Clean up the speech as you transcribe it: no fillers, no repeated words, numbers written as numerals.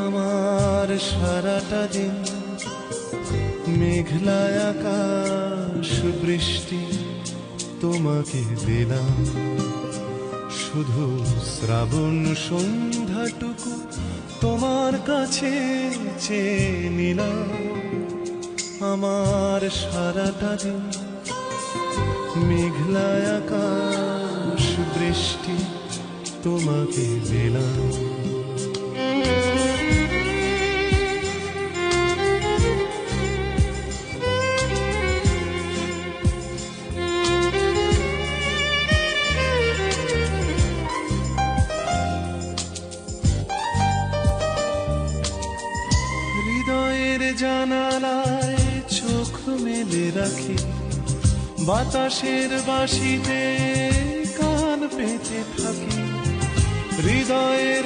আমার সারাটা দিন মেঘলা আকাশ বৃষ্টি তোমাকে দিলাম, শুধু শ্রাবণ সন্ধ্যাটুকু তোমার কাছে চেয়ে নিলাম। আমার সারাটা দিন মেঘলা আকাশ বৃষ্টি তোমাকে দিলাম। হৃদয়ের জানালায় চোখ মেলে রাখি, বাতাসের বাঁশিতে কান পেতে থাকি। হৃদয়ের